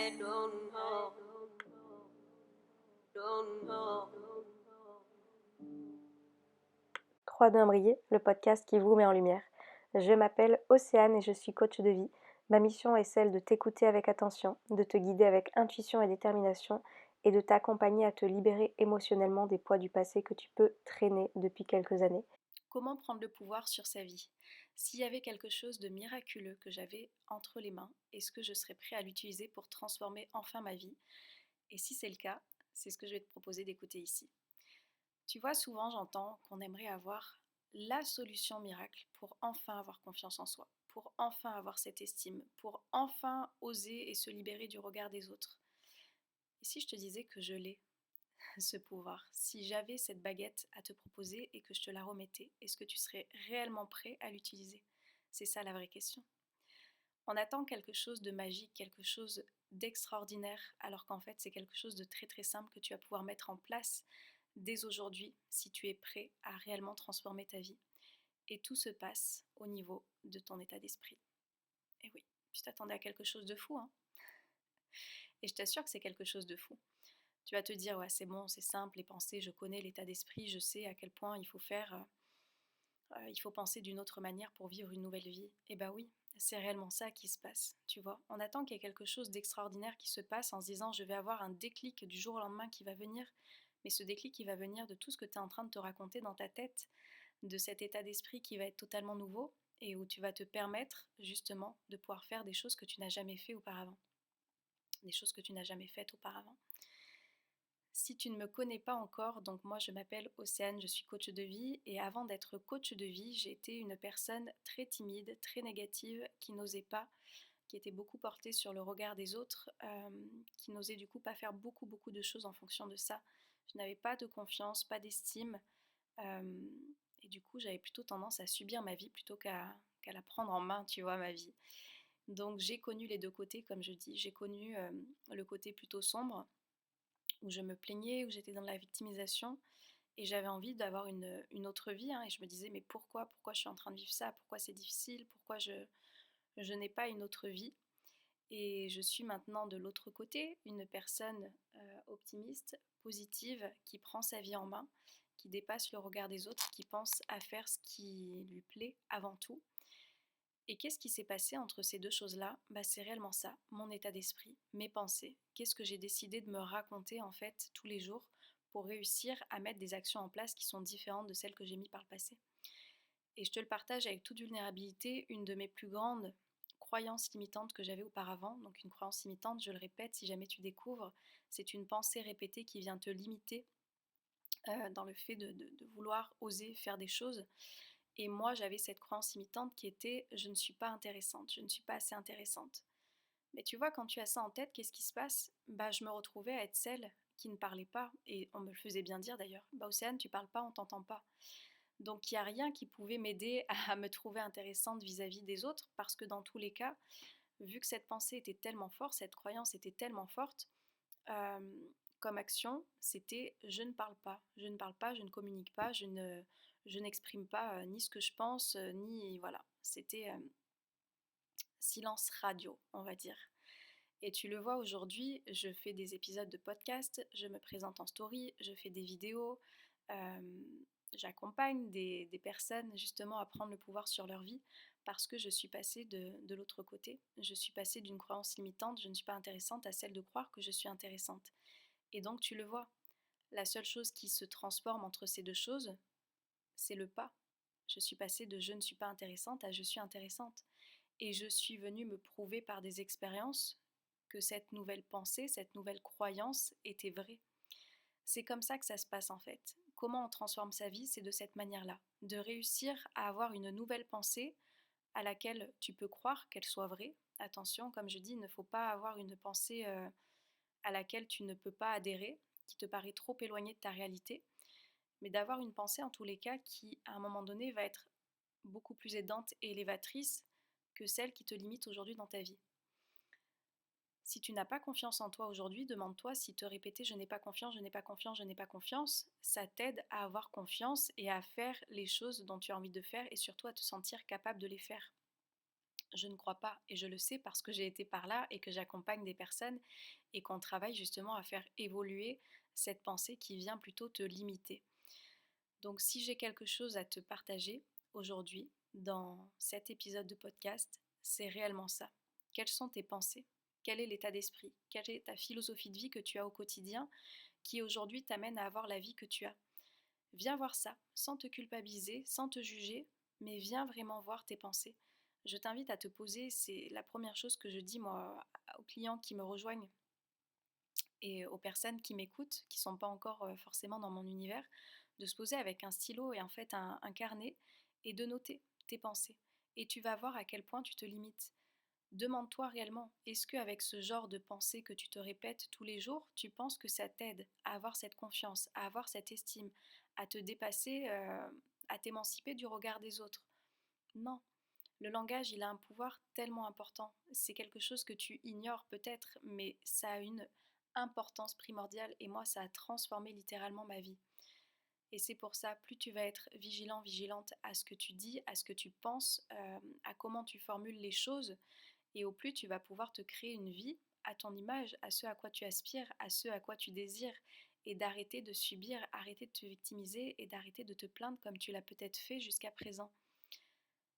I don't know. 3D Imbriqué, le podcast qui vous met en lumière. Je m'appelle Océane et je suis coach de vie. Ma mission est celle de t'écouter avec attention, de te guider avec intuition et détermination et de t'accompagner à te libérer émotionnellement des poids du passé que tu peux traîner depuis quelques années. Comment prendre le pouvoir sur sa vie? S'il y avait quelque chose de miraculeux que j'avais entre les mains, est-ce que je serais prêt à l'utiliser pour transformer enfin ma vie? Et si c'est le cas, c'est ce que je vais te proposer d'écouter ici. Tu vois, souvent j'entends qu'on aimerait avoir la solution miracle pour enfin avoir confiance en soi, pour enfin avoir cette estime, pour enfin oser et se libérer du regard des autres. Et si je te disais que je l'ai, ce pouvoir, si j'avais cette baguette à te proposer et que je te la remettais, est-ce que tu serais réellement prêt à l'utiliser? C'est ça la vraie question. On attend quelque chose de magique, quelque chose d'extraordinaire, alors qu'en fait c'est quelque chose de très très simple que tu vas pouvoir mettre en place dès aujourd'hui si tu es prêt à réellement transformer ta vie. Et tout se passe au niveau de ton état d'esprit. Et oui, tu t'attendais à quelque chose de fou, hein? Et je t'assure que c'est quelque chose de fou. Tu vas te dire, ouais, c'est bon, c'est simple, les pensées, je connais l'état d'esprit, je sais à quel point il faut faire, il faut penser d'une autre manière pour vivre une nouvelle vie. Et bah oui, c'est réellement ça qui se passe, tu vois. On attend qu'il y ait quelque chose d'extraordinaire qui se passe en se disant, je vais avoir un déclic du jour au lendemain qui va venir. Mais ce déclic, il va venir de tout ce que tu es en train de te raconter dans ta tête, de cet état d'esprit qui va être totalement nouveau et où tu vas te permettre justement de pouvoir faire des choses que tu n'as jamais fait auparavant, des choses que tu n'as jamais faites auparavant. Si tu ne me connais pas encore, donc moi je m'appelle Océane, je suis coach de vie et avant d'être coach de vie, j'ai été une personne très timide, très négative, qui n'osait pas, qui était beaucoup portée sur le regard des autres, qui n'osait du coup pas faire beaucoup de choses en fonction de ça. Je n'avais pas de confiance, pas d'estime euh, et du coup j'avais plutôt tendance à subir ma vie plutôt qu'à la prendre en main, tu vois, ma vie. Donc j'ai connu les deux côtés, comme je dis, j'ai connu le côté plutôt sombre où je me plaignais, où j'étais dans la victimisation et j'avais envie d'avoir une autre vie hein, et je me disais mais pourquoi je suis en train de vivre ça, pourquoi c'est difficile, pourquoi je n'ai pas une autre vie et je suis maintenant de l'autre côté, une personne optimiste, positive, qui prend sa vie en main, qui dépasse le regard des autres, qui pense à faire ce qui lui plaît avant tout. Et qu'est-ce qui s'est passé entre ces deux choses-là? Bah, c'est réellement ça, mon état d'esprit, mes pensées. Qu'est-ce que j'ai décidé de me raconter en fait tous les jours pour réussir à mettre des actions en place qui sont différentes de celles que j'ai mises par le passé. Et je te le partage avec toute vulnérabilité, une de mes plus grandes croyances limitantes que j'avais auparavant. Donc une croyance limitante, je le répète, si jamais tu découvres, c'est une pensée répétée qui vient te limiter dans le fait de vouloir oser faire des choses. Et moi, j'avais cette croyance limitante qui était je ne suis pas intéressante, je ne suis pas assez intéressante. Mais tu vois, quand tu as ça en tête, qu'est-ce qui se passe? Bah, je me retrouvais à être celle qui ne parlait pas, et on me le faisait bien dire d'ailleurs. Bah, Océane, tu parles pas, on t'entend pas. Donc, il n'y a rien qui pouvait m'aider à me trouver intéressante vis-à-vis des autres, parce que dans tous les cas, vu que cette pensée était tellement forte, cette croyance était tellement forte, comme action, c'était je ne parle pas, je ne parle pas, je ne communique pas, je n'exprime pas ni ce que je pense, ni voilà. C'était silence radio, on va dire. Et tu le vois aujourd'hui, je fais des épisodes de podcast, je me présente en story, je fais des vidéos, euh, j'accompagne des personnes justement à prendre le pouvoir sur leur vie parce que je suis passée de l'autre côté. Je suis passée d'une croyance limitante, je ne suis pas intéressante, à celle de croire que je suis intéressante. Et donc tu le vois, la seule chose qui se transforme entre ces deux choses, c'est le pas. Je suis passée de je ne suis pas intéressante à je suis intéressante. Et je suis venue me prouver par des expériences que cette nouvelle pensée, cette nouvelle croyance était vraie. C'est comme ça que ça se passe en fait. Comment on transforme sa vie, c'est de cette manière-là. De réussir à avoir une nouvelle pensée à laquelle tu peux croire qu'elle soit vraie. Attention, comme je dis, il ne faut pas avoir une pensée à laquelle tu ne peux pas adhérer, qui te paraît trop éloignée de ta réalité, mais d'avoir une pensée en tous les cas qui, à un moment donné, va être beaucoup plus aidante et élévatrice que celle qui te limite aujourd'hui dans ta vie. Si tu n'as pas confiance en toi aujourd'hui, demande-toi si te répéter je n'ai pas confiance, je n'ai pas confiance, je n'ai pas confiance, ça t'aide à avoir confiance et à faire les choses dont tu as envie de faire et surtout à te sentir capable de les faire. Je ne crois pas, et je le sais parce que j'ai été par là et que j'accompagne des personnes et qu'on travaille justement à faire évoluer cette pensée qui vient plutôt te limiter. Donc si j'ai quelque chose à te partager aujourd'hui dans cet épisode de podcast, c'est réellement ça. Quelles sont tes pensées? Quel est l'état d'esprit? Quelle est ta philosophie de vie que tu as au quotidien qui aujourd'hui t'amène à avoir la vie que tu as? Viens voir ça, sans te culpabiliser, sans te juger, mais viens vraiment voir tes pensées. Je t'invite à te poser, c'est la première chose que je dis moi aux clients qui me rejoignent et aux personnes qui m'écoutent, qui ne sont pas encore forcément dans mon univers, de se poser avec un stylo et en fait un carnet et de noter tes pensées. Et tu vas voir à quel point tu te limites. Demande-toi réellement, est-ce qu'avec ce genre de pensée que tu te répètes tous les jours, tu penses que ça t'aide à avoir cette confiance, à avoir cette estime, à te dépasser, à t'émanciper du regard des autres? Non. Le langage, il a un pouvoir tellement important. C'est quelque chose que tu ignores peut-être, mais ça a une importance primordiale et moi, ça a transformé littéralement ma vie. Et c'est pour ça, plus tu vas être vigilant, vigilante à ce que tu dis, à ce que tu penses, à comment tu formules les choses, et au plus tu vas pouvoir te créer une vie à ton image, à ce à quoi tu aspires, à ce à quoi tu désires, et d'arrêter de subir, arrêter de te victimiser et d'arrêter de te plaindre comme tu l'as peut-être fait jusqu'à présent.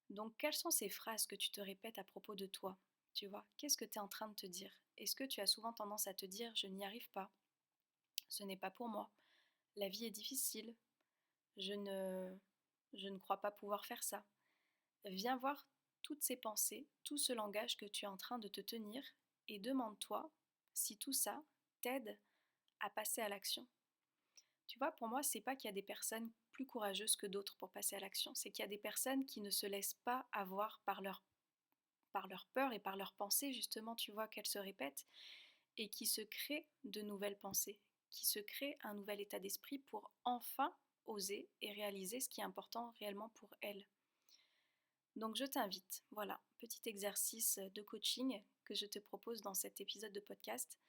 Donc quelles sont ces phrases que tu te répètes à propos de toi? Tu vois, qu'est-ce que tu es en train de te dire? Est-ce que tu as souvent tendance à te dire je n'y arrive pas, ce n'est pas pour moi, la vie est difficile, je ne, je ne crois pas pouvoir faire ça? Viens voir toutes ces pensées, tout ce langage que tu es en train de te tenir et demande-toi si tout ça t'aide à passer à l'action. Tu vois, pour moi, c'est pas qu'il y a des personnes plus courageuses que d'autres pour passer à l'action, c'est qu'il y a des personnes qui ne se laissent pas avoir par leur peur et par leurs pensées, justement, tu vois, qu'elles se répètent, et qui se créent de nouvelles pensées, qui se créent un nouvel état d'esprit pour enfin oser et réaliser ce qui est important réellement pour elles. Donc je t'invite, voilà, petit exercice de coaching que je te propose dans cet épisode de podcast,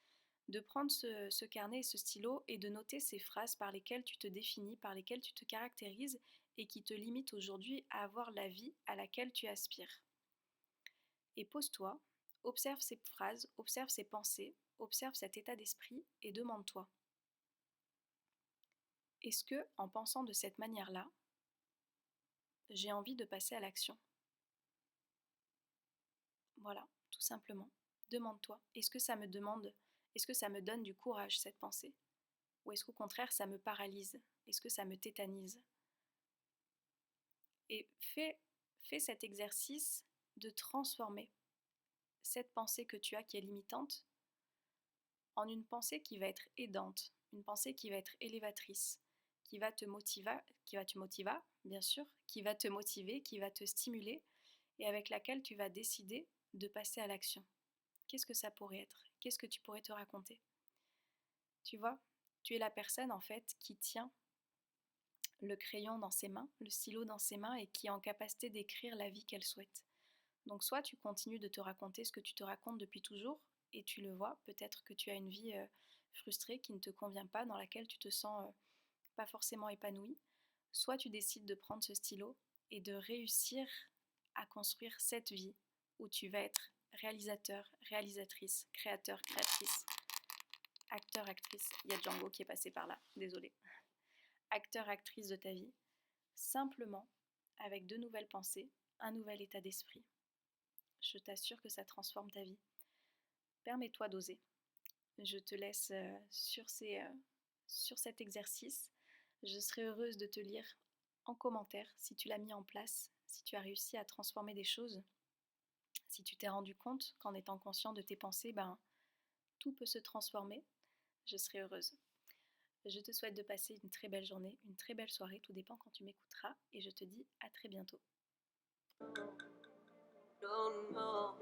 de prendre ce carnet et ce stylo et de noter ces phrases par lesquelles tu te définis, par lesquelles tu te caractérises et qui te limitent aujourd'hui à avoir la vie à laquelle tu aspires. Et pose-toi, observe ces phrases, observe ces pensées, observe cet état d'esprit et demande-toi, est-ce que, en pensant de cette manière-là, j'ai envie de passer à l'action? Voilà, tout simplement. Demande-toi, est-ce que ça me demande, est-ce que ça me donne du courage, cette pensée? Ou est-ce qu'au contraire, ça me paralyse? Est-ce que ça me tétanise? Et fais cet exercice de transformer cette pensée que tu as qui est limitante en une pensée qui va être aidante, une pensée qui va être élévatrice, qui va te motiver, bien sûr, qui va te motiver, qui va te stimuler et avec laquelle tu vas décider de passer à l'action. Qu'est-ce que ça pourrait être? Qu'est-ce que tu pourrais te raconter? Tu vois, tu es la personne en fait qui tient le crayon dans ses mains, le stylo dans ses mains et qui est en capacité d'écrire la vie qu'elle souhaite. Donc soit tu continues de te raconter ce que tu te racontes depuis toujours et tu le vois, peut-être que tu as une vie frustrée qui ne te convient pas, dans laquelle tu te sens pas forcément épanoui, soit tu décides de prendre ce stylo et de réussir à construire cette vie où tu vas être réalisateur, réalisatrice, créateur, créatrice, acteur, actrice. Il y a Django qui est passé par là, désolé. Acteur, actrice de ta vie, simplement avec de nouvelles pensées, un nouvel état d'esprit. Je t'assure que ça transforme ta vie. Permets-toi d'oser. Je te laisse sur cet exercice. Je serai heureuse de te lire en commentaire si tu l'as mis en place, si tu as réussi à transformer des choses, si tu t'es rendu compte qu'en étant conscient de tes pensées, tout peut se transformer. Je serai heureuse. Je te souhaite de passer une très belle journée, une très belle soirée, tout dépend quand tu m'écouteras, et je te dis à très bientôt. Don't know.